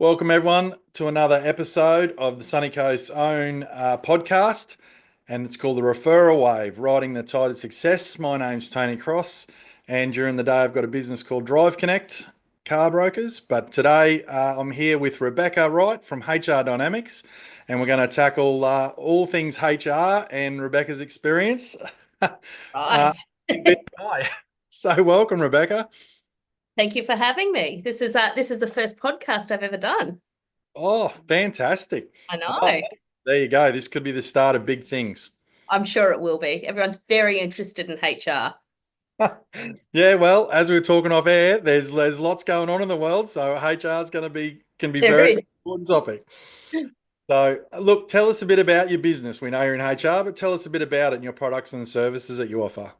Welcome, everyone, to another episode of the Sunny Coast's own podcast, and it's called the Referral Wave, Riding the Tide of Success. My name's Tony Cross, and during the day, I've got a business called Drive Connect Car Brokers. But today, I'm here with Rebecca Wright from HR Dynamics, and we're going to tackle all things HR and Rebecca's experience. Right. in BNI. So, welcome, Rebecca. Thank you for having me. This is the first podcast I've ever done. Oh, fantastic. I Well, know. there you go. This could be the start of big things. I'm sure it will be. Everyone's very interested in HR. Yeah, well, as we were talking off air, there's lots going on in the world, so HR is can be There very is. important topic. So, look, tell us a bit about your business. We know you're in HR, but tell us a bit about it and your products and services that you offer.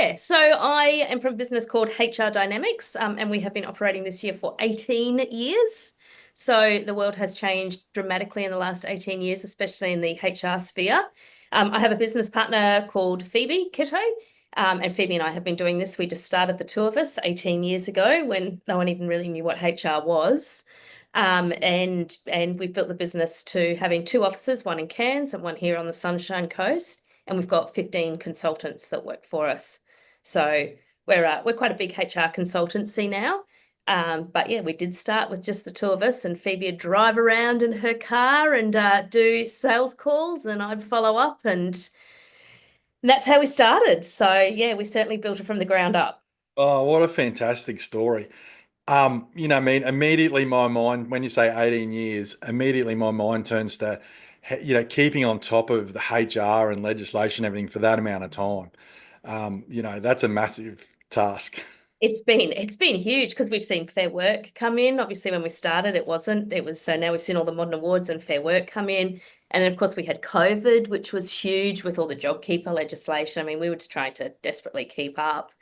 Yeah, so I am from a business called HR Dynamics, and we have been operating this year for 18 years. So the world has changed dramatically in the last 18 years, especially in the HR sphere. I have a business partner called Phoebe Kitto, and Phoebe and I have been doing this. We just started, the two of us, 18 years ago when no one even really knew what HR was. And we've built the business to having two offices, one in Cairns and one here on the Sunshine Coast, and we've got 15 consultants that work for us. So we're quite a big HR consultancy now. But yeah, we did start with just the two of us, and Phoebe would drive around in her car and do sales calls, and I'd follow up, and that's how we started. So yeah, we certainly built it from the ground up. Oh, what a fantastic story. I mean, immediately my mind, when you say 18 years, immediately my mind turns to, keeping on top of the HR and legislation, everything for that amount of time. That's a massive task. It's been huge because we've seen Fair Work come in. Obviously, when we started, it wasn't. It was so now we've seen all the modern awards and Fair Work come in. And then of course we had COVID, which was huge with all the JobKeeper legislation. I mean, we were just trying to desperately keep up.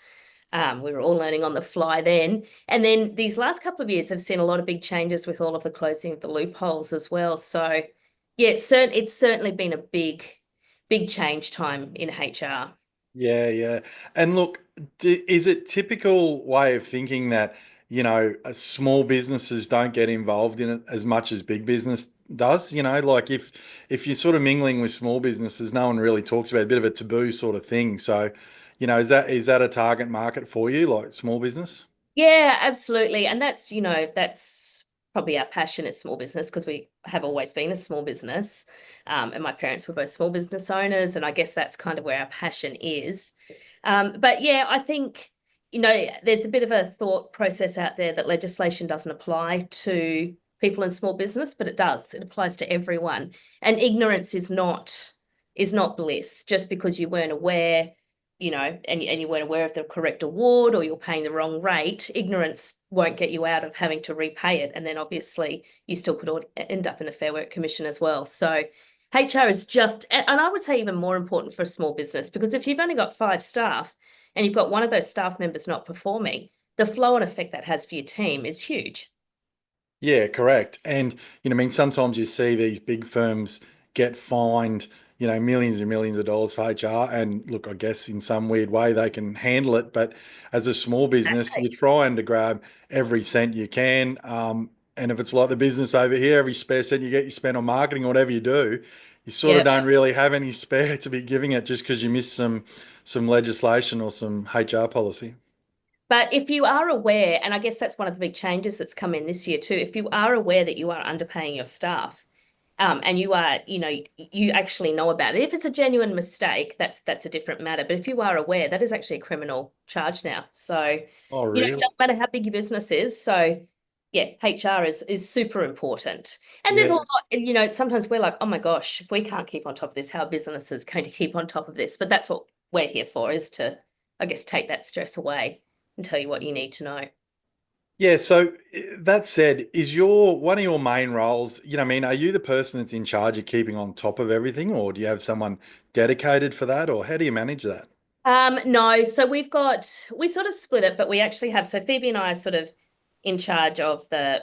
We were all learning on the fly then. And then these last couple of years have seen a lot of big changes with all of the closing of the loopholes as well. So yeah, it's certainly been a big change time in HR. Yeah, yeah. And look, is it typical way of thinking that, small businesses don't get involved in it as much as big business does? Like if you're sort of mingling with small businesses, no one really talks about it, a bit of a taboo sort of thing. So, is that a target market for you, like small business? Yeah, absolutely. And that's probably our passion is small business because we have always been a small business. And my parents were both small business owners, and I guess that's kind of where our passion is. But yeah, I think, there's a bit of a thought process out there that legislation doesn't apply to people in small business, but it does. It applies to everyone. And ignorance is not bliss. Just because you weren't aware, and you weren't aware of the correct award, or you're paying the wrong rate, ignorance won't get you out of having to repay it. And then obviously you still could end up in the Fair Work Commission as well. So HR is just, and I would say even more important for a small business, because if you've only got 5 staff and you've got one of those staff members not performing, the flow and effect that has for your team is huge. Yeah, correct. And, I mean, sometimes you see these big firms get fined, millions and millions of dollars for HR. And look, I guess in some weird way they can handle it. But as a small business, you're Exactly. trying to grab every cent you can. And if it's like the business over here, every spare cent you get, you spend on marketing or whatever you do, you sort of Yeah. don't really have any spare to be giving it just because you missed some legislation or some HR policy. But if you are aware, and I guess that's one of the big changes that's come in this year too, if you are aware that you are underpaying your staff, and you actually know about it. If it's a genuine mistake, that's a different matter. But if you are aware, that is actually a criminal charge now. So, Oh, it really? doesn't matter how big your business is. So yeah, HR is super important. And there's a Yeah. lot, sometimes we're like, oh my gosh, if we can't keep on top of this, how are businesses going to keep on top of this? But that's what we're here for, is to, I guess, take that stress away and tell you what you need to know. Yeah, so that said, is your one of your main roles, I mean, are you the person that's in charge of keeping on top of everything, or do you have someone dedicated for that, or how do you manage that? No, so we sort of split it, but we actually have, so Phoebe and I are sort of in charge of the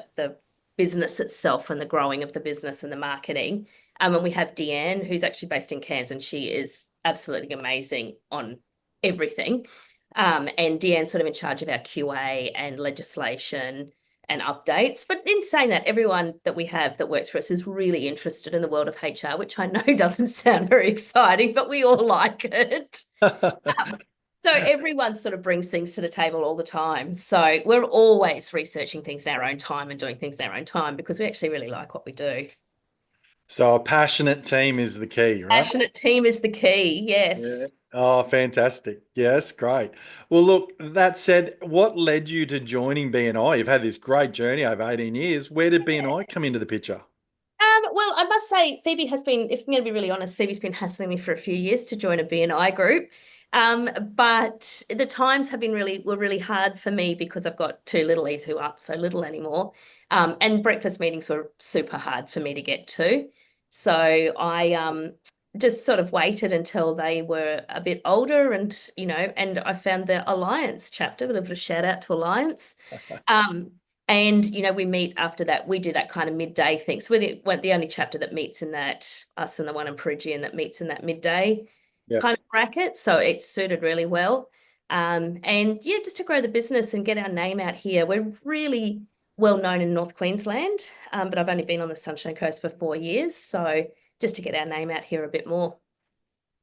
business itself and the growing of the business and the marketing. And we have Deanne, who's actually based in Cairns, and she is absolutely amazing on everything. And Deanne's sort of in charge of our QA and legislation and updates. But in saying that, everyone that we have that works for us is really interested in the world of HR, which I know doesn't sound very exciting, but we all like it. So everyone sort of brings things to the table all the time. So we're always researching things in our own time and doing things in our own time because we actually really like what we do. So a passionate team is the key, right? Passionate team is the key. Yeah. Yes. Oh, fantastic. Yes, great. Well, look, that said, what led you to joining BNI? You've had this great journey over 18 years. Where did BNI come into the picture? Well, I must say, Phoebe has been, if I'm going to be really honest, Phoebe's been hassling me for a few years to join a BNI group. But the times have been were really hard for me because I've got two littlies who aren't so little anymore. And breakfast meetings were super hard for me to get to. So I just sort of waited until they were a bit older and I found the Alliance chapter, a bit of a shout out to Alliance. Um, and, we meet after that. We do that kind of midday thing. So we're the only chapter that meets in that, us and the one in Perugian that meets in that midday Yeah. kind of bracket. So it's suited really well. And yeah, just to grow the business and get our name out here. We're really well known in North Queensland, but I've only been on the Sunshine Coast for 4 years. So just to get our name out here a bit more.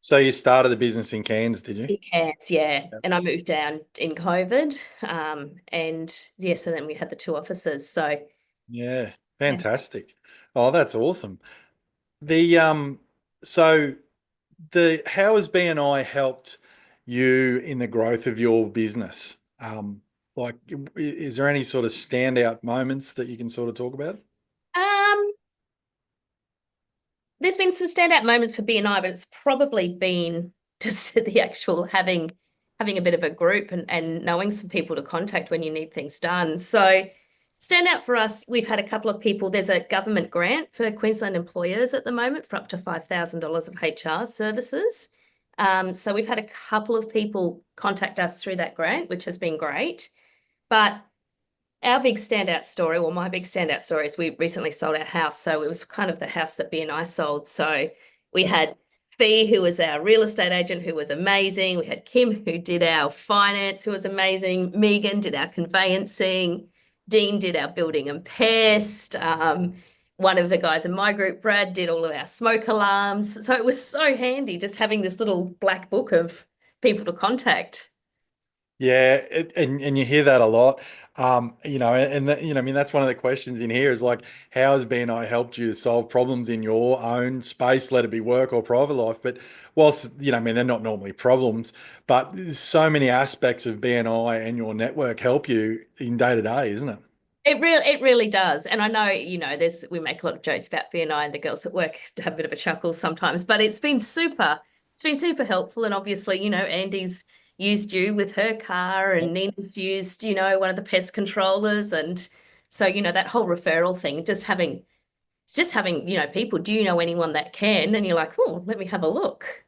So you started the business in Cairns, did you? Big hands, yeah. Yeah. And I moved down in COVID. And yeah, so then we had the two offices. So Yeah, yeah. fantastic. Oh, that's awesome. The so the how has BNI helped you in the growth of your business? Like, is there any sort of standout moments that you can sort of talk about? Um, there's been some standout moments for BNI, but it's probably been just the actual having a bit of a group and knowing some people to contact when you need things done. So standout for us, we've had a couple of people. There's a government grant for Queensland employers at the moment for up to $5,000 of HR services. So we've had a couple of people contact us through that grant, which has been great. But our big standout story, or my big standout story, is we recently sold our house. So it was kind of the house that BNI sold. So we had Fee, who was our real estate agent, who was amazing. We had Kim, who did our finance, who was amazing. Megan did our conveyancing. Dean did our building and pest. One of the guys in my group, Brad, did all of our smoke alarms. So it was so handy just having this little black book of people to contact. Yeah, and you hear that a lot. I mean, that's one of the questions in here is like, how has BNI helped you to solve problems in your own space, let it be work or private life? But whilst, I mean, they're not normally problems, but there's so many aspects of BNI and your network help you in day to day, isn't it? It really does. And I know, we make a lot of jokes about BNI and the girls at work to have a bit of a chuckle sometimes, but it's been super helpful. And obviously, Andy's used you with her car and Nina's used, one of the pest controllers. And so, that whole referral thing, just having, people, do you know anyone that can? And you're like, oh, let me have a look.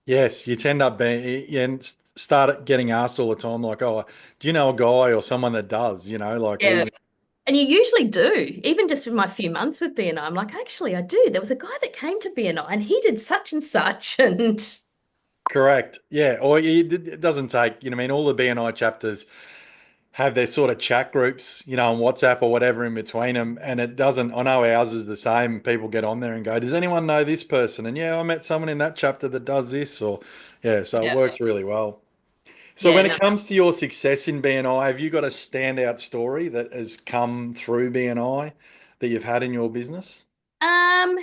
Yes, you tend up being, yeah, and start getting asked all the time, like, oh, do you know a guy or someone that does, like Yeah. even. And you usually do, even just in my few months with BNI. I'm like, actually, I do. There was a guy that came to BNI and he did such and such. And Correct. Yeah. Or it doesn't take, I mean, all the BNI chapters have their sort of chat groups, on WhatsApp or whatever in between them. And it doesn't, I know ours is the same. People get on there and go, does anyone know this person? And yeah, I met someone in that chapter that does this. Or, yeah, so it yeah, works really well. So yeah, when it no. comes to your success in BNI, have you got a standout story that has come through BNI that you've had in your business? Um,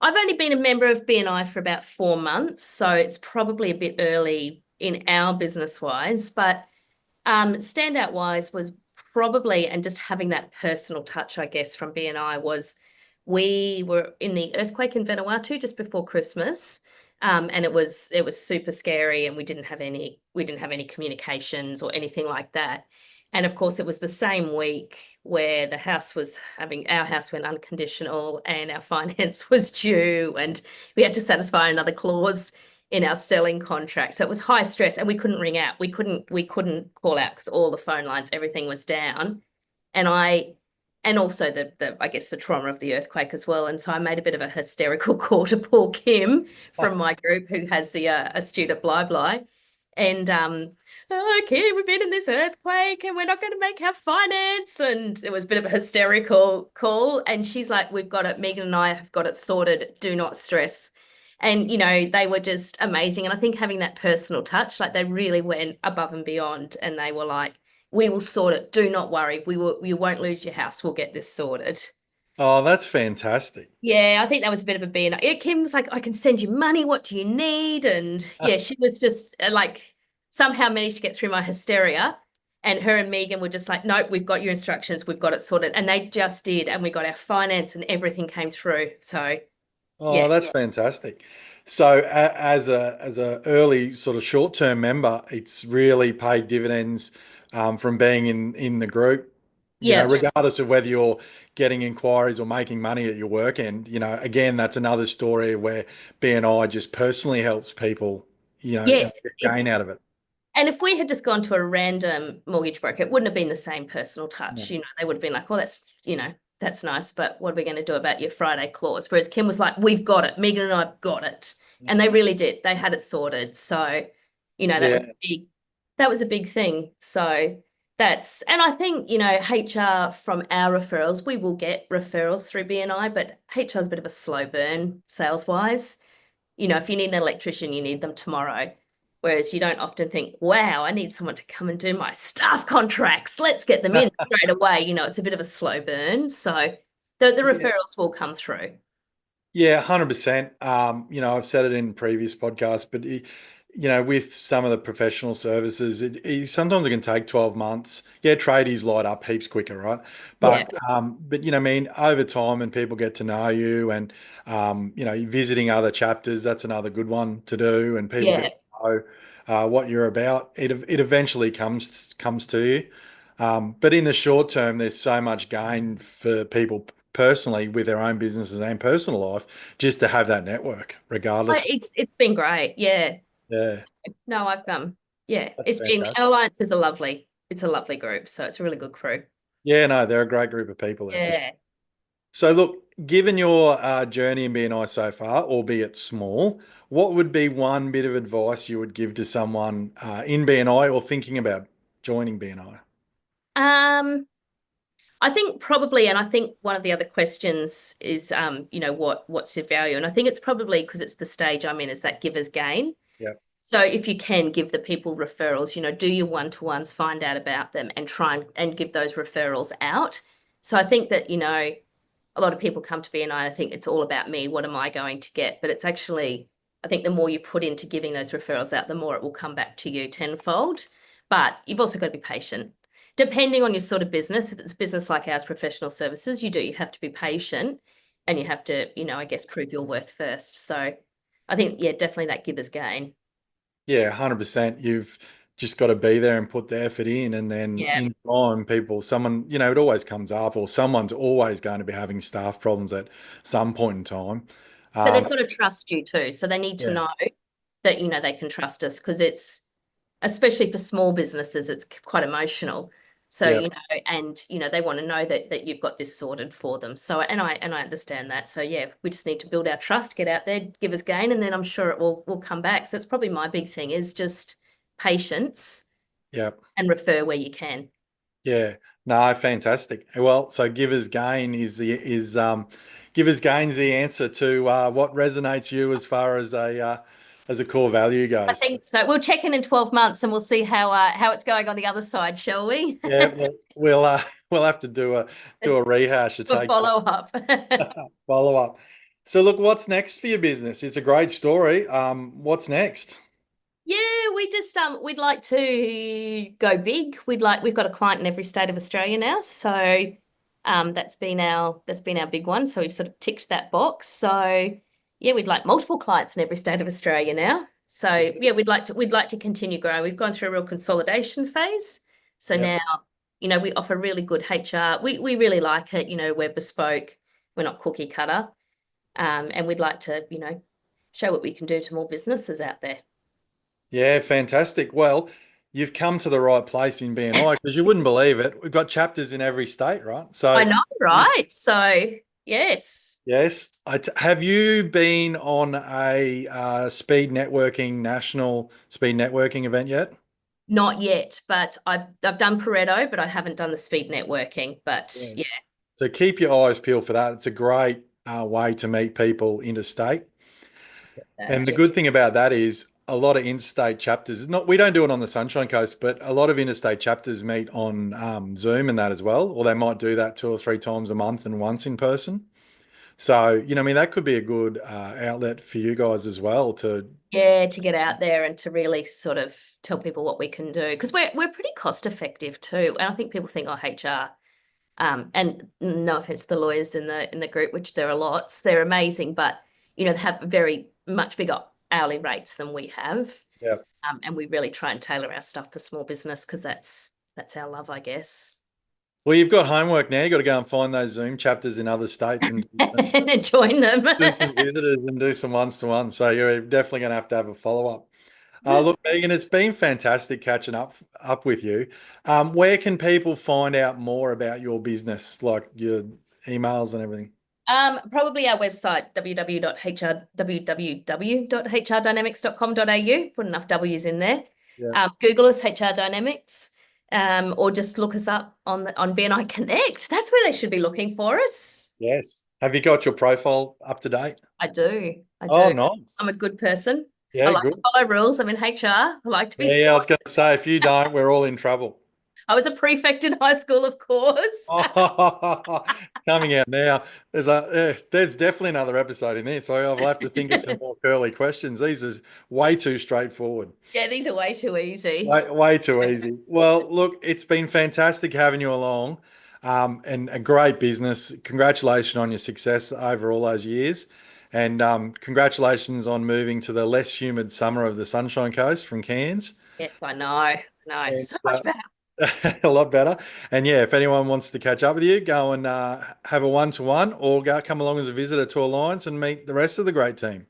I've only been a member of BNI for about 4 months, so it's probably a bit early in our business wise, but standout wise was probably, and just having that personal touch, I guess, from BNI was we were in the earthquake in Vanuatu just before Christmas. And it was super scary, and we didn't have any communications or anything like that. And of course, it was the same week where our house went unconditional and our finance was due, and we had to satisfy another clause in our selling contract. So it was high stress, and we couldn't ring out. We couldn't call out because all the phone lines, everything was down. And also the I guess the trauma of the earthquake as well. And so I made a bit of a hysterical call to Paul Kim from my group, who has the astute at Bli Bli. And oh, Kim, we've been in this earthquake and we're not going to make our finance. And it was a bit of a hysterical call. And she's like, we've got it. Megan and I have got it sorted. Do not stress. And, they were just amazing. And I think having that personal touch, like they really went above and beyond. And they were like, we will sort it. Do not worry. You won't lose your house. We'll get this sorted. Oh, that's fantastic. Yeah, I think that was a bit of a BNI. Yeah, Kim was like, I can send you money. What do you need? And yeah, she was just like somehow managed to get through my hysteria. And her and Megan were just like, nope, we've got your instructions. We've got it sorted. And they just did. And we got our finance and everything came through. So yeah, Oh, that's fantastic. So as a early sort of short-term member, it's really paid dividends from being in the group. yeah, Regardless of whether you're getting inquiries or making money at your work end, again, that's another story where BNI just personally helps people, and yes. get It's gain out of it. And if we had just gone to a random mortgage broker, it wouldn't have been the same personal touch. Yeah. They would have been like, oh, that's nice, but what are we going to do about your Friday clause? Whereas Kim was like, we've got it. Megan and I've got it. And they really did. They had it sorted. So, Yeah. that was a big thing. So and I think, HR from our referrals, we will get referrals through BNI, but HR is a bit of a slow burn sales wise. If you need an electrician, you need them tomorrow. Whereas you don't often think, wow, I need someone to come and do my staff contracts. Let's get them in straight away. It's a bit of a slow burn. So the Yeah. referrals will come through. Yeah, 100%. I've said it in previous podcasts, but with some of the professional services, sometimes it can take 12 months. Yeah, tradies light up heaps quicker, right? Yeah. But I mean, over time and people get to know you and visiting other chapters, that's another good one to do, and people get Yeah. to know what you're about. It eventually comes to you. But in the short term, there's so much gain for people personally with their own businesses and personal life just to have that network, regardless. It's been great. Yeah. Yeah, No, yeah, that's fantastic. Alliance is it's a lovely group. So it's a really good crew. Yeah, no, they're a great group of people there for sure. Yeah. So, look, given your journey in BNI so far, albeit small, what would be one bit of advice you would give to someone in BNI or thinking about joining BNI? I think probably, and I think one of the other questions is, what's your value? And I think it's probably because it's the stage I'm in, is that givers gain. Yeah, So if you can give the people referrals, do your one-to-ones, find out about them and try and give those referrals out. So I think that, a lot of people come to BNI, I think it's all about me. What am I going to get? But it's actually, I think the more you put into giving those referrals out, the more it will come back to you tenfold. But you've also got to be patient. Depending on your sort of business, if it's a business like ours, professional services, you have to be patient and you have to, I guess, prove your worth first. So I think, yeah, definitely that giver's gain. yeah, 100%. You've just got to be there and put the effort in, and then Yeah. in time, someone, it always comes up, or someone's always going to be having staff problems at some point in time. But Um, they've got to trust you too. So they need to yeah, know that, they can trust us because especially for small businesses, it's quite emotional. So, yeah, they want to know that you've got this sorted for them. So, and I understand that. So yeah, we just need to build our trust, get out there, give us gain, and then I'm sure it will come back. So it's probably my big thing is just patience yeah. and refer where you can. Yeah, no, fantastic. Well, so givers gains the answer to what resonates you as a core value I goes. think so. We'll check in 12 months and we'll see how it's going on the other side, shall we? Yeah, we'll have to do a rehash or We'll take follow up. follow up. So look, what's next for your business? It's a great story. What's next? Yeah, we just we'd like to go big. We've got a client in every state of Australia now. So that's been our big one. So we've sort of ticked that box. So yeah, we'd like multiple clients in every state of Australia now. So yeah, we'd like to continue growing. We've gone through a real consolidation phase. So Yep. now, we offer really good HR. We really like it. We're bespoke. We're not cookie cutter. And we'd like to, show what we can do to more businesses out there. Yeah, fantastic. Well, you've come to the right place in BNI because you wouldn't believe it. We've got chapters in every state, right? I So know, right? So Yes. Yes. Have you been on a national speed networking event yet? Not yet, but I've done Pareto, but I haven't done the speed networking. But Yeah. yeah, So keep your eyes peeled for that. It's a great way to meet people interstate. And the yeah, good thing about that is a lot of interstate chapters, not we don't do it on the Sunshine Coast, but a lot of interstate chapters meet on Zoom and that as well, or they might do that 2 or 3 times a month and once in person. So, I mean, that could be a good outlet for you guys as well to, yeah, to get out there and to really sort of tell people what we can do because we're pretty cost effective too. And I think people think, oh, HR. And no offense to the lawyers in the group, which there are lots, they're amazing, but they have very much bigger hourly rates than we have. yeah. And we really try and tailor our stuff for small business because that's our love, I guess. Well, you've got homework now. You've got to go and find those Zoom chapters in other states and And join them. do some visitors and do some ones-to-one. So you're definitely going to have a follow-up. Look, Megan, it's been fantastic catching up with you. Where can people find out more about your business, like your emails and everything? Probably our website, www.hrdynamics.com.au. Put enough W's in there. Yeah. Google us HR Dynamics, or just look us up on BNI Connect. That's where they should be looking for us. Yes. Have you got your profile up to date? I do. I Oh, do. nice. I'm a good person. I Yeah, like to good. follow rules. I'm in HR. I like to be Yeah, I was smart. going to say, if you don't, we're all in trouble. I was a prefect in high school, of course. Oh, coming out now. There's definitely another episode in this. So I'll have to think of some more curly questions. These are way too straightforward. Yeah, these are way too easy. Way too easy. Well, look, it's been fantastic having you along, and a great business. Congratulations on your success over all those years, and congratulations on moving to the less humid summer of the Sunshine Coast from Cairns. Yes, I know. No, And, so much better. a lot better. And yeah, if anyone wants to catch up with you, go and have a one-to-one, or come along as a visitor to Alliance and meet the rest of the great team.